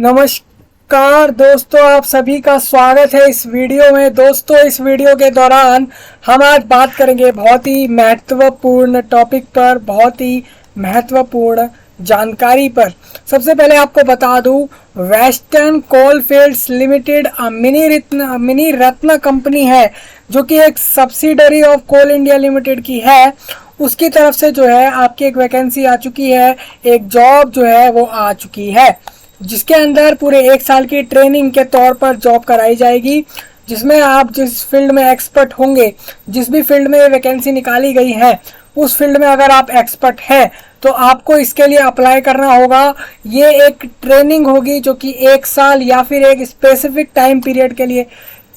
नमस्कार दोस्तों, आप सभी का स्वागत है इस वीडियो में। दोस्तों, इस वीडियो के दौरान हम आज बात करेंगे बहुत ही महत्वपूर्ण टॉपिक पर, बहुत ही महत्वपूर्ण जानकारी पर। सबसे पहले आपको बता दूं, Western Coalfields Limited mini ratna company है जो कि एक subsidiary of Coal India Limited की है। उसकी तरफ से जो है आपकी एक वैकेंसी आ चुकी है, एक जॉब जो है वो आ चुकी है, जिसके अंदर पूरे 1 साल की ट्रेनिंग के तौर पर जॉब कराई जाएगी, जिसमें आप जिस फील्ड में एक्सपर्ट होंगे, जिस भी फील्ड में वैकेंसी निकाली गई है उस फील्ड में अगर आप एक्सपर्ट हैं तो आपको इसके लिए अप्लाई करना होगा। ये एक ट्रेनिंग होगी जो कि 1 साल या फिर एक स्पेसिफिक टाइम पीरियड के लिए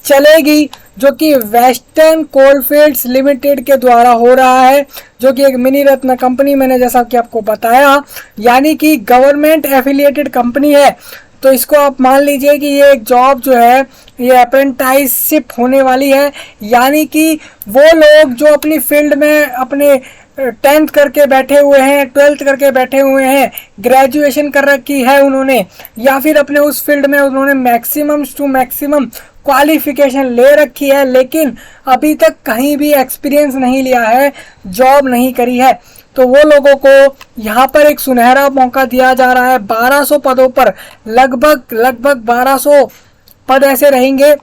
चलेगी, जो कि वेस्टर्न कोलफील्ड्स लिमिटेड के द्वारा हो रहा है, जो कि एक मिनी रत्न कंपनी, मैंने जैसा कि आपको बताया, यानी कि गवर्नमेंट एफिलिएटेड कंपनी है। तो इसको आप मान लीजिए कि ये एक जॉब जो है ये अप्रेंटाइसशिप होने वाली है, यानी कि वो लोग जो अपनी फील्ड में अपने 10th करके बैठे हुए हैं, 12th करके बैठे हुए हैं, ग्रेजुएशन कर रखी है उन्होंने, या फिर अपने उस फील्ड में उन्होंने मैक्सिमम टू मैक्सिमम क्वालिफिकेशन ले रखी है, लेकिन अभी तक कहीं भी एक्सपीरियंस नहीं लिया है, जॉब नहीं करी है, तो वो लोगों को यहाँ पर एक सुनहरा मौका दिया जा रहा है। 1200 पदों पर लगभग 1200 पद ऐसे रहेंगे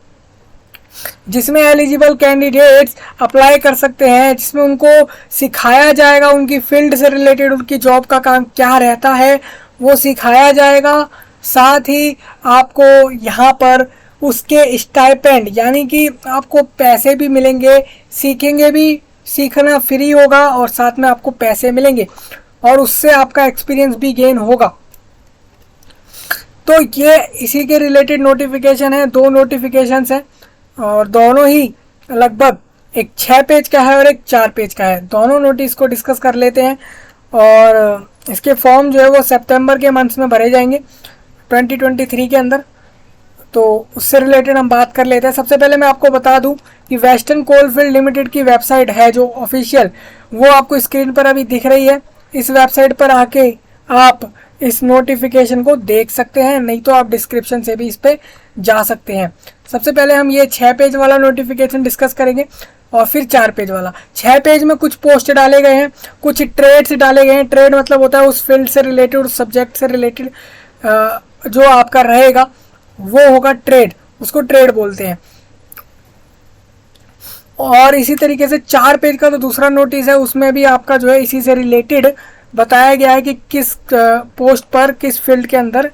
जिसमें एलिजिबल कैंडिडेट्स अप्लाई कर सकते हैं, जिसमें उनको सिखाया जाएगा, उनकी फील्ड से रिलेटेड उनकी जॉब का काम क्या रहता है वो सिखाया जाएगा। साथ ही आपको यहाँ पर उसके स्टाइपेंड यानी कि आपको पैसे भी मिलेंगे, सीखेंगे भी, सीखना फ्री होगा और साथ में आपको पैसे मिलेंगे और उससे आपका एक्सपीरियंस भी गेन होगा। तो ये इसी के रिलेटेड नोटिफिकेशन है, 2 नोटिफिकेशंस हैं और दोनों ही लगभग एक 6 पेज का है और एक 4 पेज का है। दोनों नोटिस को डिस्कस कर लेते हैं और इसके फॉर्म जो है वो सितंबर के मंथ में भरे जाएंगे 2023 के अंदर। तो उससे रिलेटेड हम बात कर लेते हैं। सबसे पहले मैं आपको बता दूं कि वेस्टर्न कोलफील्ड लिमिटेड की वेबसाइट है जो ऑफिशियल, वो आपको स्क्रीन पर अभी दिख रही है। इस वेबसाइट पर आके आप इस नोटिफिकेशन को देख सकते हैं, नहीं तो आप डिस्क्रिप्शन से भी इस पर जा सकते हैं। सबसे पहले हम ये 6 पेज वाला नोटिफिकेशन डिस्कस करेंगे और फिर 4 पेज वाला। 6 पेज में कुछ पोस्ट डाले गए हैं, कुछ ट्रेड्स डाले गए हैं। ट्रेड मतलब होता है उस फील्ड से रिलेटेड, उस सब्जेक्ट से रिलेटेड जो आपका रहेगा वो होगा ट्रेड, उसको ट्रेड बोलते हैं। और इसी तरीके से 4 पेज का तो दूसरा नोटिस है, उसमें भी आपका जो है इसी से रिलेटेड बताया गया है कि किस पोस्ट पर, किस फील्ड के अंदर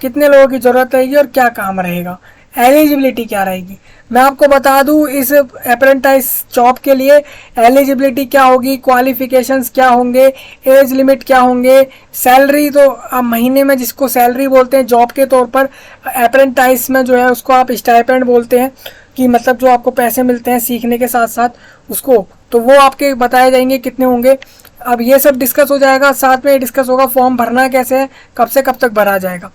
कितने लोगों की ज़रूरत रहेगी और क्या काम रहेगा, एलिजिबिलिटी क्या रहेगी। मैं आपको बता दूं इस अप्रेंटाइज जॉब के लिए एलिजिबिलिटी क्या होगी, क्वालिफिकेशंस क्या होंगे, एज लिमिट क्या होंगे, सैलरी तो आप महीने में जिसको सैलरी बोलते हैं जॉब के तौर पर, अप्रेंटाइज में जो है उसको आप स्टाइपेंड बोलते हैं, कि मतलब जो आपको पैसे मिलते हैं सीखने के साथ साथ उसको, तो वो आपके बताए जाएंगे कितने होंगे। अब ये सब डिस्कस हो जाएगा, साथ में डिस्कस होगा फॉर्म भरना कैसे है, कब से कब तक भरा जाएगा,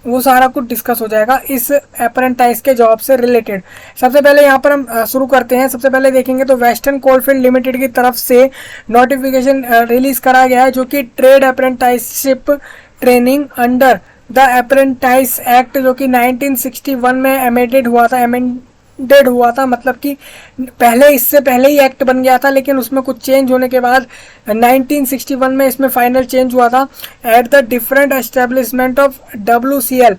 वो सारा कुछ डिस्कस हो जाएगा इस अप्रेंटाइज के जॉब से रिलेटेड। सबसे पहले यहाँ पर हम शुरू करते हैं। सबसे पहले देखेंगे तो वेस्टर्न कोलफील्ड लिमिटेड की तरफ से नोटिफिकेशन रिलीज करा गया है, जो कि trade apprenticeship training under the apprentice act, जो कि 1961 में अमेंडेड हुआ था, मतलब कि पहले, इससे पहले ही एक्ट बन गया था, लेकिन उसमें कुछ चेंज होने के बाद 1961 में इसमें फाइनल चेंज हुआ था। At the different establishment of WCL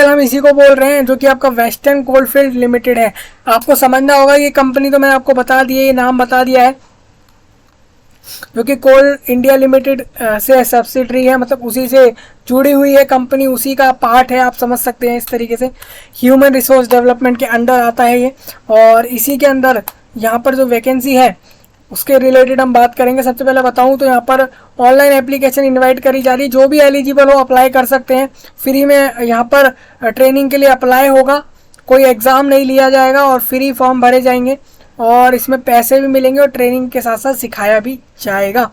हम इसी को बोल रहे हैं, जो कि आपका वेस्टर्न कोलफील्ड लिमिटेड है। आपको समझना होगा ये कंपनी तो मैंने आपको बता दी है, ये नाम बता दिया है, जो कि कोल इंडिया लिमिटेड से सब्सिडरी है, मतलब उसी से जुड़ी हुई है कंपनी, उसी का पार्ट है, आप समझ सकते हैं इस तरीके से। ह्यूमन रिसोर्स डेवलपमेंट के अंडर आता है ये, और इसी के अंदर यहाँ पर जो वैकेंसी है उसके रिलेटेड हम बात करेंगे। सबसे पहले बताऊं तो यहाँ पर ऑनलाइन एप्लीकेशन इनवाइट करी जा रही है, जो भी एलिजिबल हो अप्लाई कर सकते हैं। फ्री में यहाँ पर ट्रेनिंग के लिए अप्लाई होगा, कोई एग्ज़ाम नहीं लिया जाएगा और फ्री फॉर्म भरे जाएंगे और इसमें पैसे भी मिलेंगे और ट्रेनिंग के साथ साथ सिखाया भी जाएगा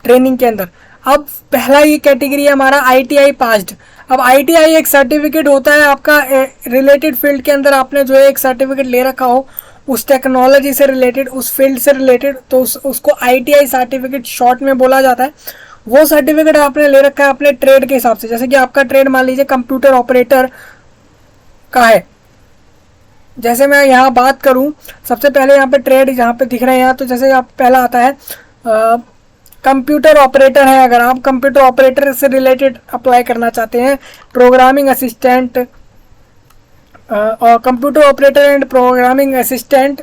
ट्रेनिंग के अंदर। अब पहला ये कैटेगरी है हमारा ITI पास्ड। अब ITI एक सर्टिफिकेट होता है आपका रिलेटेड फील्ड के अंदर, आपने जो है एक सर्टिफिकेट ले रखा हो उस टेक्नोलॉजी से रिलेटेड, उस फील्ड से रिलेटेड, तो उसको ITI सर्टिफिकेट शॉर्ट में बोला जाता है। वो सर्टिफिकेट आपने ले रखा है अपने ट्रेड के हिसाब से। जैसे कि आपका ट्रेड मान लीजिए कंप्यूटर ऑपरेटर का है, जैसे मैं यहाँ बात करूँ, सबसे पहले यहाँ पे ट्रेड यहाँ पे दिख रहे हैं यहाँ, तो जैसे आप पहला आता है कंप्यूटर ऑपरेटर है। अगर आप कंप्यूटर ऑपरेटर से रिलेटेड अप्लाई करना चाहते हैं, प्रोग्रामिंग असिस्टेंट और computer operator and programming assistant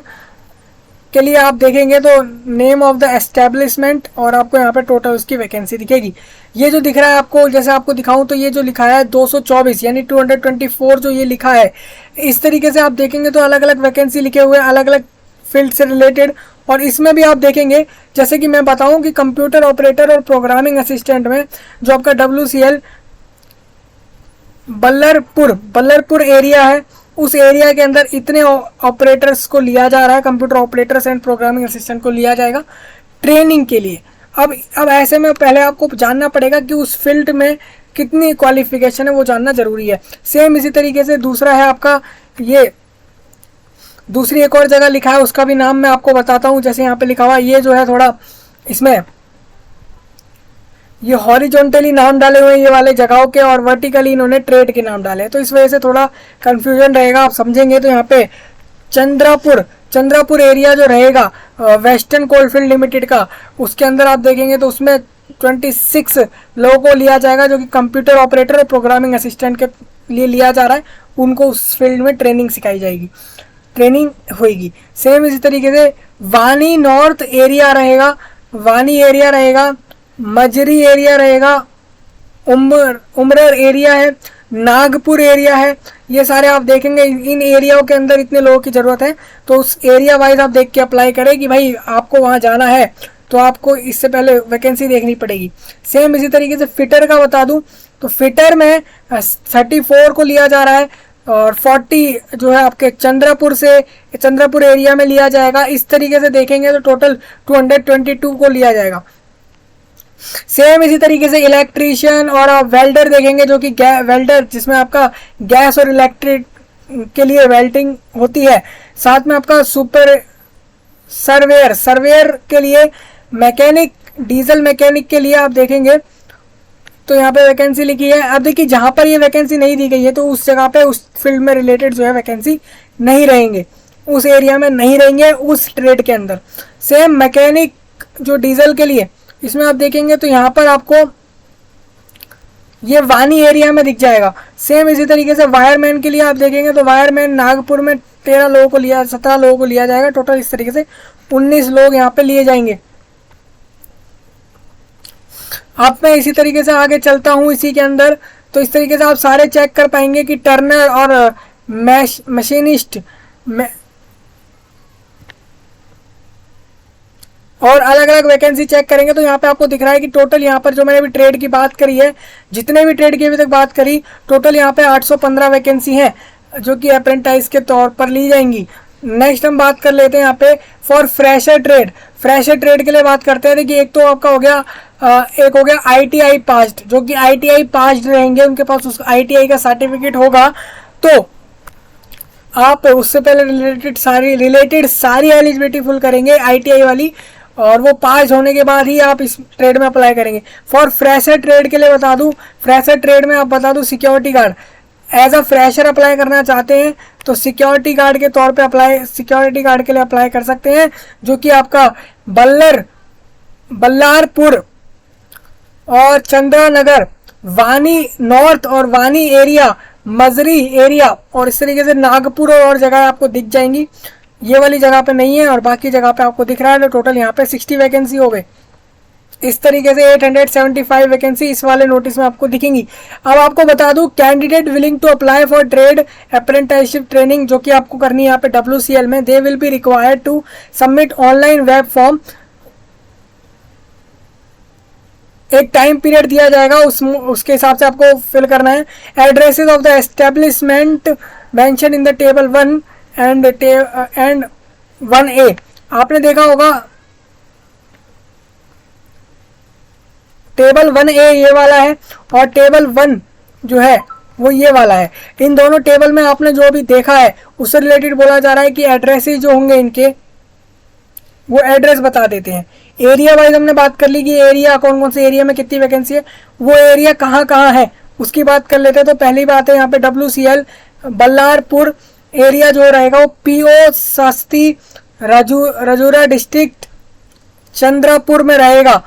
के लिए आप देखेंगे तो नेम ऑफ द एस्टेब्लिशमेंट और आपको यहाँ पे टोटल उसकी वैकेंसी दिखेगी। ये जो दिख रहा है आपको, जैसे आपको दिखाऊं तो ये जो लिखा है 224 यानी 224 जो ये लिखा है, इस तरीके से आप देखेंगे तो अलग अलग वैकेंसी लिखे हुए हैं अलग अलग फील्ड से रिलेटेड। और इसमें भी आप देखेंगे, जैसे कि मैं बताऊं कि कंप्यूटर ऑपरेटर और प्रोग्रामिंग असिस्टेंट में जो आपका WCL बल्लरपुर एरिया है, उस एरिया के अंदर इतने ऑपरेटर्स को लिया जा रहा है, computer operators and programming assistant को लिया जाएगा ट्रेनिंग के लिए। अब ऐसे में पहले आपको जानना पड़ेगा कि उस फील्ड में कितनी क्वालिफिकेशन है, वो जानना जरूरी है। सेम इसी तरीके से दूसरा है आपका, ये दूसरी एक और जगह लिखा है, उसका भी नाम मैं आपको बताता हूँ। जैसे यहाँ पे लिखा हुआ, ये जो है थोड़ा इसमें ये हॉरिजॉन्टली नाम डाले हुए हैं ये वाले जगहों के, और वर्टिकली इन्होंने ट्रेड के नाम डाले हैं, तो इस वजह से थोड़ा कंफ्यूजन रहेगा। आप समझेंगे तो यहाँ पे चंद्रापुर एरिया जो रहेगा वेस्टर्न कोलफील्ड लिमिटेड का, उसके अंदर आप देखेंगे तो उसमें 26 लोगों को लिया जाएगा जो कि कंप्यूटर ऑपरेटर और प्रोग्रामिंग असिस्टेंट के लिए लिया जा रहा है। उनको उस फील्ड में ट्रेनिंग सिखाई जाएगी, ट्रेनिंग होगी। सेम इसी तरीके से वानी नॉर्थ एरिया रहेगा, वानी एरिया रहेगा, मजरी एरिया रहेगा, उमरर एरिया है, नागपुर एरिया है। ये सारे आप देखेंगे, इन एरियाओं के अंदर इतने लोगों की ज़रूरत है, तो उस एरिया वाइज आप देख के अप्लाई करें कि भाई आपको वहाँ जाना है, तो आपको इससे पहले वैकेंसी देखनी पड़ेगी। सेम इसी तरीके से फिटर का बता दूं तो फिटर में 34 को लिया जा रहा है, और 40 जो है आपके चंद्रपुर एरिया में लिया जाएगा। इस तरीके से देखेंगे तो टोटल 222 को लिया जाएगा। सेम इसी तरीके से इलेक्ट्रीशियन और आप वेल्डर देखेंगे, जो कि वेल्डर जिसमें आपका गैस और इलेक्ट्रिक के लिए वेल्डिंग होती है। साथ में आपका सुपर सर्वेयर के लिए, मैकेनिक, डीजल मैकेनिक के लिए आप देखेंगे तो यहाँ पे वैकेंसी लिखी है। अब देखिए जहाँ पर ये वैकेंसी नहीं दी गई है तो उस जगह पे उस फील्ड में रिलेटेड जो है वैकेंसी नहीं रहेंगे, उस एरिया में नहीं रहेंगे, उस ट्रेड के अंदर। सेम मैकेनिक जो डीजल के लिए, इसमें आप देखेंगे तो यहाँ पर आपको ये वानी एरिया में दिख जाएगा। सेम इसी तरीके से वायरमैन के लिए आप देखेंगे तो वायरमैन नागपुर में 17 लोगों को लिया जाएगा। टोटल इस तरीके से 19 लोग यहाँ पे लिए जाएंगे। अब मैं इसी तरीके से आगे चलता हूँ इसी के अंदर, तो इस तरीके से आप सारे चेक कर पाएंगे कि टर्नर और मशीनिस्ट और अलग अलग वैकेंसी चेक करेंगे तो यहाँ पे आपको दिख रहा है कि टोटल यहाँ पर जो मैंने अभी ट्रेड की बात करी है, जितने भी ट्रेड की अभी तक बात करी, टोटल यहाँ पे 815 वैकेंसी है जो कि अप्रेंटाइज के तौर पर ली जाएंगी। नेक्स्ट हम बात कर लेते हैं यहाँ पे फॉर फ्रेशर ट्रेड के लिए बात करते हैं। देखिए एक तो आपका हो गया एक हो गया ITI पास्ड, जो कि ITI पास्ड रहेंगे, उनके पास उस ITI का सर्टिफिकेट होगा, तो आप उससे पहले रिलेटेड सारी एलिजिबिलिटी फुल करेंगे ITI वाली, और वो पास होने के बाद ही आप इस ट्रेड में अप्लाई करेंगे। फॉर फ्रेशर ट्रेड के लिए बता दूं, फ्रेशर ट्रेड में आप बता दूं security guard, as a fresher apply करना चाहते हैं तो सिक्योरिटी गार्ड के तौर पे सिक्योरिटी गार्ड के लिए अप्लाई कर सकते हैं, जो कि आपका बल्लारपुर और चंद्रनगर, वानी नॉर्थ और वानी एरिया, मजरी एरिया, और इस तरीके से नागपुर और जगह आपको दिख जाएंगी। ये वाली जगह पे नहीं है और बाकी जगह पे आपको दिख रहा है। तो टोटल यहाँ पे 60 वैकेंसी हो गए। इस तरीके से 875 वैकेंसी इस वाले नोटिस में आपको दिखेंगी। अब आपको बता दूं, candidate willing to apply for trade apprenticeship training जो कि आपको करनी है यहाँ पे WCL में, they will be required to submit online web form. एक टाइम पीरियड दिया जाएगा, उसके हिसाब से आपको फिल करना है। Addresses of the establishment mention in the table 1 and 1A। आपने देखा होगा टेबल 1A ये वाला है और टेबल 1 जो है वो ये वाला है। इन दोनों टेबल में आपने जो भी देखा है उससे रिलेटेड बोला जा रहा है कि एड्रेसेस जो होंगे इनके वो एड्रेस बता देते हैं। एरिया वाइज हमने बात कर ली कि एरिया कौन कौन से एरिया में कितनी वैकेंसी है, वो एरिया कहाँ कहाँ है उसकी बात कर लेते हैं। तो पहली बात है यहाँ पे WCL बल्लारपुर एरिया जो रहेगा वो PO सस्ती राजूरा डिस्ट्रिक्ट चंद्रपुर में रहेगा।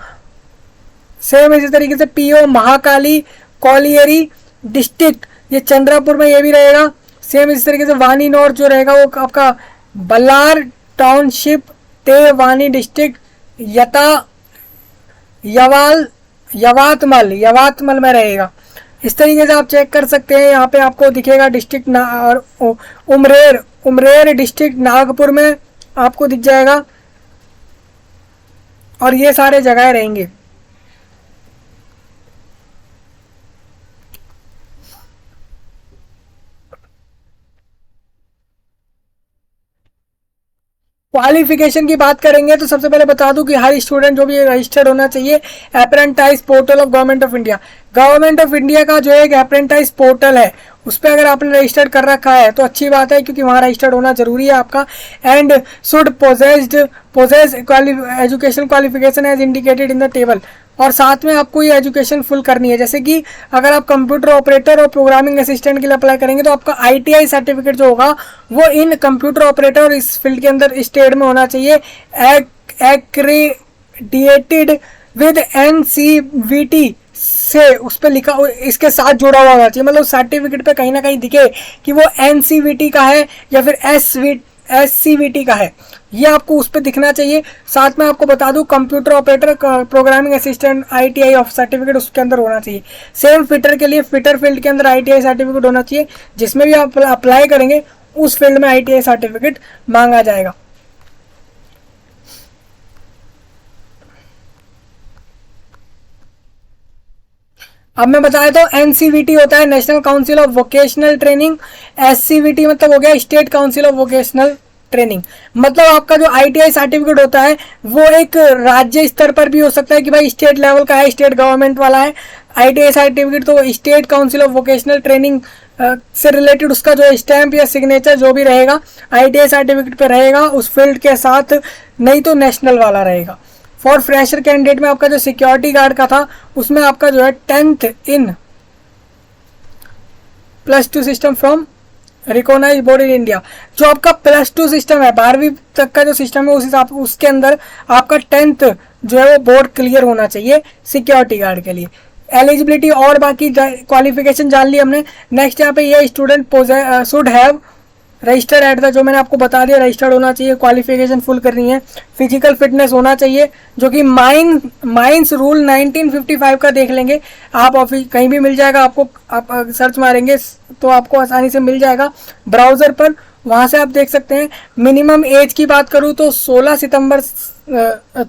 सेम इसी तरीके से PO महाकाली कौलियरी डिस्ट्रिक्ट ये चंद्रपुर में ये भी रहेगा। सेम इसी तरीके से वानी नॉर्थ जो रहेगा वो आपका बल्लार टाउनशिप ते वानी डिस्ट्रिक्ट यवातमल में रहेगा। इस तरीके से आप चेक कर सकते हैं। यहाँ पे आपको दिखेगा डिस्ट्रिक्ट उमरेर डिस्ट्रिक्ट नागपुर में आपको दिख जाएगा और ये सारे जगह रहेंगे। क्वालिफिकेशन की बात करेंगे तो सबसे पहले बता दूं कि हर स्टूडेंट जो भी रजिस्टर्ड होना चाहिए apprentice portal of government of India. Government of India का जो एक अप्रेंटाइज पोर्टल है उस पर अगर आपने रजिस्टर्ड कर रखा है तो अच्छी बात है, क्योंकि वहाँ रजिस्टर्ड होना जरूरी है आपका। And should possess education qualification as indicated in the table. और साथ में आपको ये एजुकेशन फुल करनी है। जैसे कि अगर आप कंप्यूटर ऑपरेटर और प्रोग्रामिंग असिस्टेंट के लिए अप्लाई करेंगे तो आपका ITI सर्टिफिकेट जो होगा वो इन कंप्यूटर ऑपरेटर और इस फील्ड के अंदर स्टेट में होना चाहिए, एक्रेडिएटेड विद NCVT से उस पर लिखा इसके साथ जुड़ा हुआ होना चाहिए। मतलब सर्टिफिकेट पे कहीं ना कहीं दिखे कि वो NCVT का है या फिर SCVT का है, ये आपको उस पर दिखना चाहिए। साथ में आपको बता दूं computer operator programming assistant ITI of certificate उसके अंदर होना चाहिए। सेम फिटर के लिए फिटर फील्ड के अंदर ITI सर्टिफिकेट होना चाहिए। जिसमें भी आप अप्लाई करेंगे उस फील्ड में ITI सर्टिफिकेट मांगा जाएगा। अब मैं बताया तो NCVT होता है national council of vocational training, SCVT मतलब हो गया state council of vocational training. मतलब आपका जो ITI सर्टिफिकेट होता है वो एक राज्य स्तर पर भी हो सकता है कि भाई स्टेट लेवल का है, स्टेट गवर्नमेंट वाला है। ITI सर्टिफिकेट तो state council of vocational training से रिलेटेड उसका जो स्टैंप या सिग्नेचर जो भी रहेगा ITI सर्टिफिकेट पे रहेगा उस फील्ड के साथ, नहीं तो नेशनल वाला रहेगा। फॉर फ्रेशर कैंडिडेट में आपका जो सिक्योरिटी गार्ड का था उसमें आपका जो है 10th in +2 system from recognised board in India. जो आपका +2 सिस्टम है 12वीं तक का जो सिस्टम है उस हिसाब उसके अंदर आपका 10th जो है वो बोर्ड क्लियर होना चाहिए सिक्योरिटी गार्ड के लिए। एलिजिबिलिटी और बाकी क्वालिफिकेशन जान ली हमने। नेक्स्ट यहाँ पे ये student should have registered at the, जो मैंने आपको बता दिया रजिस्टर्ड होना चाहिए, क्वालिफिकेशन फुल करनी है। फिजिकल फिटनेस होना चाहिए जो कि माइंस रूल 1955 का देख लेंगे आप, ऑफिस कहीं भी मिल जाएगा आपको, आप सर्च मारेंगे तो आपको आसानी से मिल जाएगा ब्राउज़र पर, वहाँ से आप देख सकते हैं। मिनिमम एज की बात करूँ तो 16 सितंबर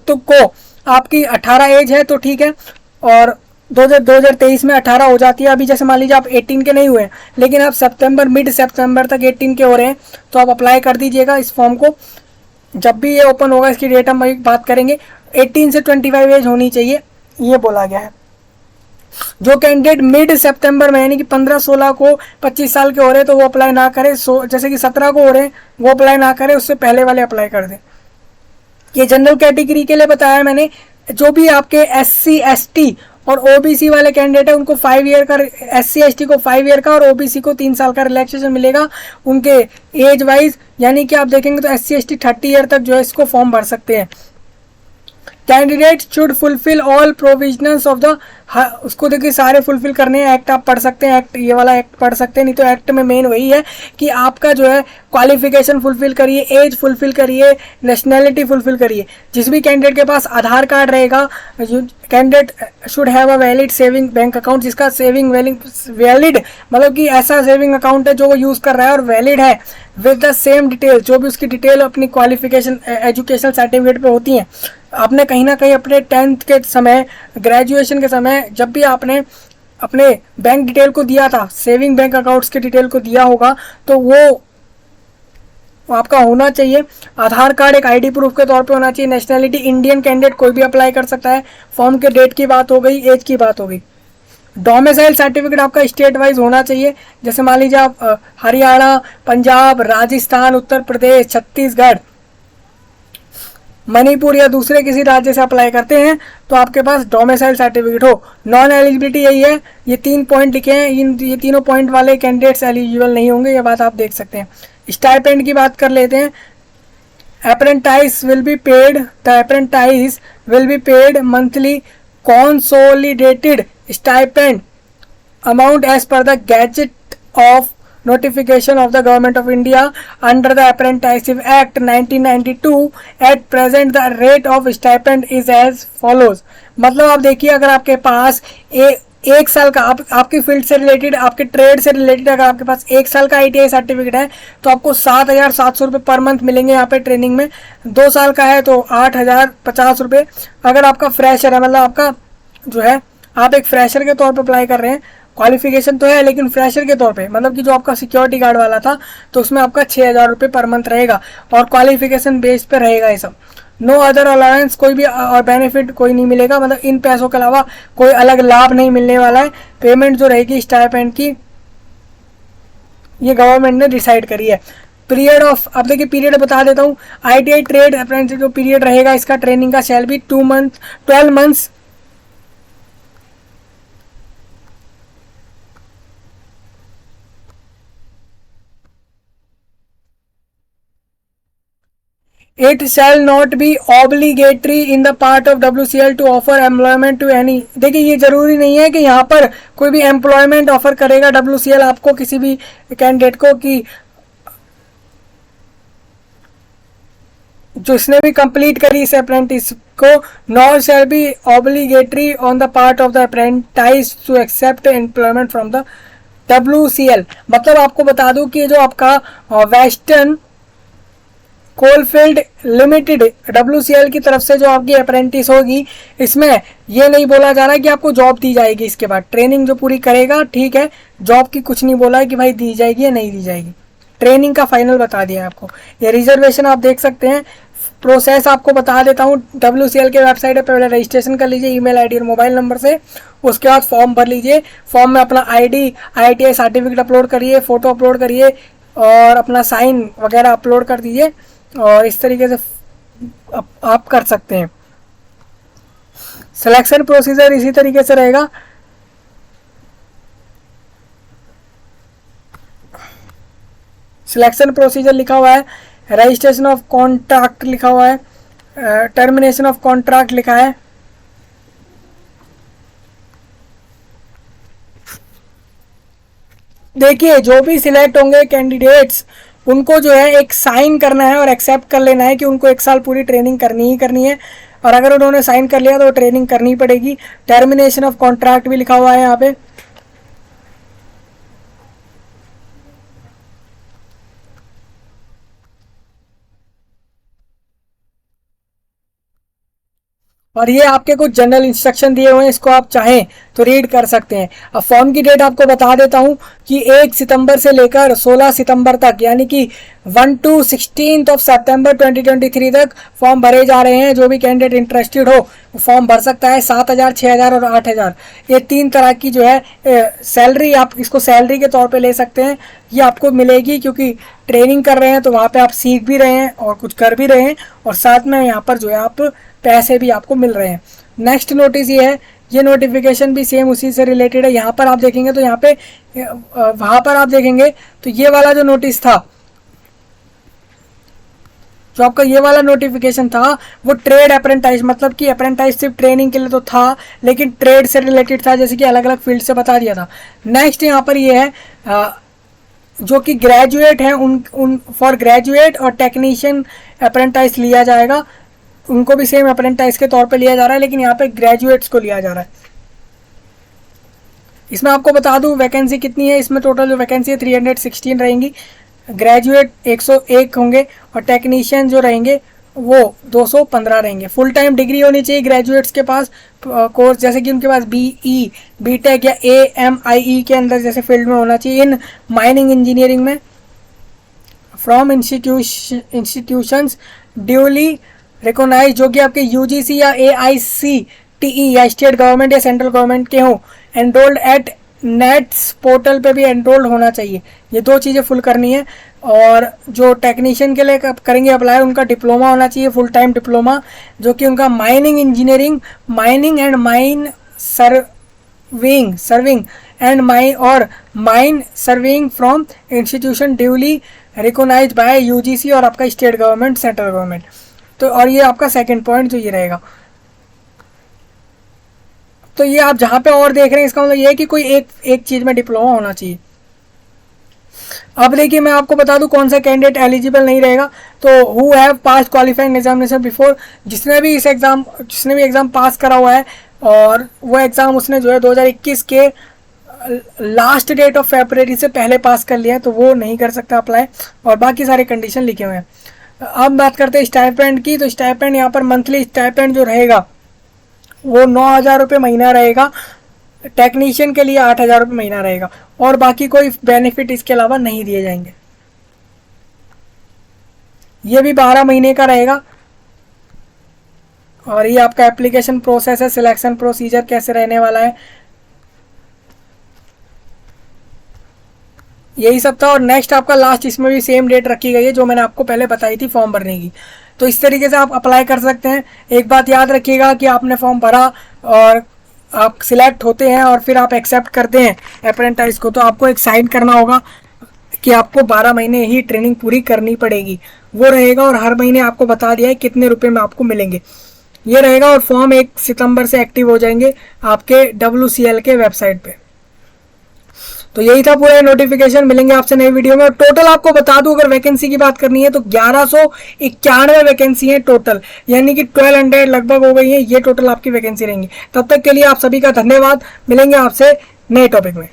को आपकी 18 एज है तो ठीक है, और 2023 में 18 हो जाती है। अभी जैसे मान लीजिए आप 18 के नहीं हुए लेकिन आप मिड सितंबर तक 18 के हो रहे हैं तो आप अप्लाई कर दीजिएगा इस फॉर्म को। जब भी ये ओपन होगा इसकी डेट हम बात करेंगे। 18 से 25 एज होनी चाहिए ये बोला गया है। जो कैंडिडेट मिड सितंबर में यानी कि 15-16 को 25 साल के हो रहे हैं तो वो अप्लाई ना करें। जैसे कि 17 को हो रहे हैं वो अप्लाई ना करें, उससे पहले वाले अप्लाई कर दें। ये जनरल कैटेगरी के लिए बताया मैंने। जो भी आपके SC ST और OBC वाले कैंडिडेट है उनको 5 ईयर का, SC ST को 5 ईयर का और OBC को 3 साल का रिलैक्सेशन मिलेगा उनके एज वाइज। यानी कि आप देखेंगे तो SC ST 30 ईयर तक जो है इसको फॉर्म भर सकते हैं। Candidate should fulfil all provisionals of the, उसको देखिए सारे फुलफिल करने हैं। एक्ट आप पढ़ सकते हैं, एक्ट ये वाला एक्ट पढ़ सकते हैं, नहीं तो एक्ट में मेन वही है कि आपका जो है क्वालिफिकेशन फुलफिल करिए, एज फुलफिल करिए, नेशनैलिटी फुलफिल करिए। जिस भी कैंडिडेट के पास आधार कार्ड रहेगा, candidate should have a valid saving bank account, जिसका सेविंग वैलिड मतलब कि ऐसा सेविंग अकाउंट है जो वो यूज़ कर रहा है और वैलिड है, विद द सेम डिटेल, जो भी उसकी डिटेल अपनी क्वालिफिकेशन एजुकेशनल सर्टिफिकेट पे होती हैं। आपने कहीं ना कहीं अपने 10th के समय, ग्रेजुएशन के समय जब भी आपने अपने बैंक डिटेल को दिया था, सेविंग बैंक अकाउंट्स के डिटेल को दिया होगा, तो वो आपका होना चाहिए। आधार कार्ड एक ID प्रूफ के तौर पे होना चाहिए। नेशनैलिटी इंडियन कैंडिडेट कोई भी अप्लाई कर सकता है। फॉर्म के डेट की बात हो गई, एज की बात हो गई। डोमिसाइल सर्टिफिकेट आपका स्टेट वाइज होना चाहिए। जैसे मान लीजिए आप हरियाणा, पंजाब, राजस्थान, उत्तर प्रदेश, छत्तीसगढ़, मणिपुर या दूसरे किसी राज्य से अप्लाई करते हैं तो आपके पास डोमिसाइल सर्टिफिकेट हो। नॉन एलिजिबिलिटी यही है, ये 3 पॉइंट लिखे हैं, ये तीनों पॉइंट वाले कैंडिडेट्स एलिजिबल नहीं होंगे, ये बात आप देख सकते हैं। स्टाइपेंड की बात कर लेते हैं। apprentice will be paid the apprentice will be paid monthly consolidated stipend amount as per the gazette of notification of the government of India under the Apprenticeship Act 1992। at present the rate of stipend is as follows। मतलब आप देखिए, अगर आपके पास एक साल का आपकी field से रिलेटेड, आपके ट्रेड से रिलेटेड अगर आपके पास 1 साल का ITI सर्टिफिकेट है तो आपको 7,700 रुपये पर मंथ मिलेंगे यहाँ पे ट्रेनिंग में। 2 साल का है तो 8,050 रुपये। अगर आपका फ्रेशर है, मतलब आपका जो है आप एक फ्रेशर के तौर पे अप्लाई कर रहे हैं, क्वालिफिकेशन तो है लेकिन फ्रेशर के तौर पे, मतलब कि जो आपका सिक्योरिटी गार्ड वाला था तो उसमें आपका 6,000 रुपये पर मंथ रहेगा और क्वालिफिकेशन बेस पे रहेगा ये सब। नो अदर अलाउंस, कोई भी और बेनिफिट कोई नहीं मिलेगा, मतलब इन पैसों के अलावा कोई अलग लाभ नहीं मिलने वाला है। पेमेंट जो रहेगी स्टाइपेंड की ये गवर्नमेंट ने डिसाइड करी है। पीरियड ऑफ, अब देखिए पीरियड बता देता हूँ। ITI ट्रेड अप्रेंटिस जो पीरियड रहेगा इसका ट्रेनिंग का shall be 12 months. It shall not be obligatory in the part of WCL to offer employment to any। देखिए ये जरूरी नहीं है कि यहाँ पर कोई भी एम्प्लॉयमेंट ऑफर करेगा WCL आपको, किसी भी कैंडिडेट को, कि जिसने भी कंप्लीट करी इस अप्रेंटिस को। Nor shall be obligatory on the part of the apprentice to accept employment from the WCL। मतलब आपको बता दूं कि जो आपका वेस्टर्न कोलफील्ड लिमिटेड WCL की तरफ से जो आपकी अप्रेंटिस होगी, इसमें ये नहीं बोला जा रहा है कि आपको जॉब दी जाएगी। इसके बाद ट्रेनिंग जो पूरी करेगा, ठीक है, जॉब की कुछ नहीं बोला है कि भाई दी जाएगी या नहीं दी जाएगी, ट्रेनिंग का फाइनल बता दिया है आपको। ये रिजर्वेशन आप देख सकते हैं। प्रोसेस आपको बता देता हूँ, WCL के वेबसाइट पर पहले रजिस्ट्रेशन कर लीजिए ईमेल आईडी और मोबाइल नंबर से। उसके बाद फॉर्म भर लीजिए। फॉर्म में अपना ID ITI सर्टिफिकेट अपलोड करिए, फ़ोटो अपलोड करिए और अपना साइन वगैरह अपलोड कर दीजिए और इस तरीके से आप कर सकते हैं। सिलेक्शन प्रोसीजर इसी तरीके से रहेगा। सिलेक्शन प्रोसीजर लिखा हुआ है, रजिस्ट्रेशन ऑफ कॉन्ट्रैक्ट लिखा हुआ है, टर्मिनेशन ऑफ कॉन्ट्रैक्ट लिखा है। देखिए जो भी सिलेक्ट होंगे कैंडिडेट्स, उनको जो है एक साइन करना है और एक्सेप्ट कर लेना है कि उनको 1 साल पूरी ट्रेनिंग करनी ही करनी है। और अगर उन्होंने साइन कर लिया तो ट्रेनिंग करनी पड़ेगी। टर्मिनेशन ऑफ कॉन्ट्रैक्ट भी लिखा हुआ है यहाँ पे। और ये आपके कुछ जनरल इंस्ट्रक्शन दिए हुए हैं, इसको आप चाहें तो रीड कर सकते हैं। अब फॉर्म की डेट आपको बता देता हूं कि 1 सितंबर से लेकर 16 सितंबर तक, यानी कि 1 to 16 सितंबर 2023 तक फॉर्म भरे जा रहे हैं। जो भी कैंडिडेट इंटरेस्टेड हो वो फॉर्म भर सकता है। 7,000, 6,000 और 8,000, ये 3 तरह की जो है सैलरी, आप इसको सैलरी के तौर पे ले सकते हैं। ये आपको मिलेगी क्योंकि ट्रेनिंग कर रहे हैं तो वहाँ पे आप सीख भी रहे हैं और कुछ कर भी रहे हैं, और साथ में यहाँ पर जो है आप पैसे भी आपको मिल रहे हैं। नेक्स्ट नोटिस ये है, ये नोटिफिकेशन भी सेम उसी से रिलेटेड है। यहाँ पर आप देखेंगे तो यहाँ पे, वहाँ पर आप देखेंगे तो ये वाला जो नोटिस था, जो आपका ये वाला नोटिफिकेशन था, वो ट्रेड अप्रेंटाइज, मतलब कि अप्रेंटाइजशिप ट्रेनिंग के लिए तो था लेकिन ट्रेड से रिलेटेड था, जैसे कि अलग अलग फील्ड से बता दिया था। नेक्स्ट यहाँ पर ये है जो कि ग्रेजुएट हैं, उन फॉर ग्रेजुएट और टेक्नीशियन अप्रेंटाइज लिया जाएगा। उनको भी सेम अप्रेंटाइज के तौर पे लिया जा रहा है, लेकिन यहाँ पे ग्रेजुएट्स को लिया जा रहा है। इसमें आपको बता दूं वैकेंसी कितनी है। इसमें टोटल जो वैकेंसी है 316 रहेंगी। ग्रेजुएट 101 होंगे और टेक्नीशियन जो रहेंगे वो 215 रहेंगे। फुल टाइम डिग्री होनी चाहिए ग्रेजुएट्स के पास कोर्स, जैसे कि उनके पास BE, BTech या AMIE के अंदर जैसे फील्ड में होना चाहिए। इन माइनिंग इंजीनियरिंग में फ्रॉम इंस्टीट्यूशंस ड्यूली रिकॉग्नाइज, जो कि आपके UGC या AICTE या स्टेट गवर्नमेंट या सेंट्रल गवर्नमेंट के हों। एनरोल्ड एट नेट्स पोर्टल पे भी एनरोल्ड होना चाहिए। ये 2 चीज़ें फुल करनी है। और जो टेक्नीशियन के लिए करेंगे अप्लाई, उनका डिप्लोमा होना चाहिए, फुल टाइम डिप्लोमा, जो कि उनका mining engineering, mining and mine serving and mine serving from institution duly recognised by UGC और आपका स्टेट गवर्नमेंट, सेंट्रल गवर्नमेंट। तो और ये आपका सेकंड पॉइंट जो ये रहेगा। तो ये आप जहाँ पे और देख रहे हैं इसका मतलब ये है कि कोई एक चीज़ में डिप्लोमा होना चाहिए। अब देखिए मैं आपको बता दूं कौन सा कैंडिडेट एलिजिबल नहीं रहेगा। तो who have pass qualifying examination before, जिसने भी एग्ज़ाम पास करा हुआ है और वो एग्ज़ाम उसने जो है 2021 के लास्ट डेट ऑफ फरवरी से पहले पास कर लिया है, तो वो नहीं कर सकता अप्लाई, और बाकी सारे कंडीशन लिखे हुए हैं। अब बात करते हैं स्टाइपेंड की। तो स्टाइपेंड यहाँ पर मंथली स्टाइपेंड जो रहेगा वो 9,000 रुपये महीना रहेगा, टेक्नीशियन के लिए 8,000 रुपये महीना रहेगा, और बाकी कोई बेनिफिट इसके अलावा नहीं दिए जाएंगे। ये भी 12 महीने का रहेगा। और ये आपका एप्लीकेशन प्रोसेस है, सिलेक्शन प्रोसीजर कैसे रहने वाला है, यही सब था। और नेक्स्ट आपका लास्ट, इसमें भी सेम डेट रखी गई है जो मैंने आपको पहले बताई थी फॉर्म भरने की। तो इस तरीके से आप अप्लाई कर सकते हैं। एक बात याद रखिएगा कि आपने फॉर्म भरा और आप सिलेक्ट होते हैं और फिर आप एक्सेप्ट करते हैं अप्रेंटिस को, तो आपको एक साइन करना होगा कि आपको 12 महीने ही ट्रेनिंग पूरी करनी पड़ेगी, वो रहेगा। और हर महीने आपको बता दिया है कितने रुपए में आपको मिलेंगे, ये रहेगा। और फॉर्म 1 सितंबर से एक्टिव हो जाएंगे आपके WCL के वेबसाइट पे। तो यही था पूरा नोटिफिकेशन। मिलेंगे आपसे नई वीडियो में। टोटल आपको बता दूं, अगर वैकेंसी की बात करनी है तो 1191 वैकेंसी है टोटल, यानी कि 1200 लगभग हो गई है। ये टोटल आपकी वैकेंसी रहेंगी। तब तक के लिए आप सभी का धन्यवाद। मिलेंगे आपसे नए टॉपिक में।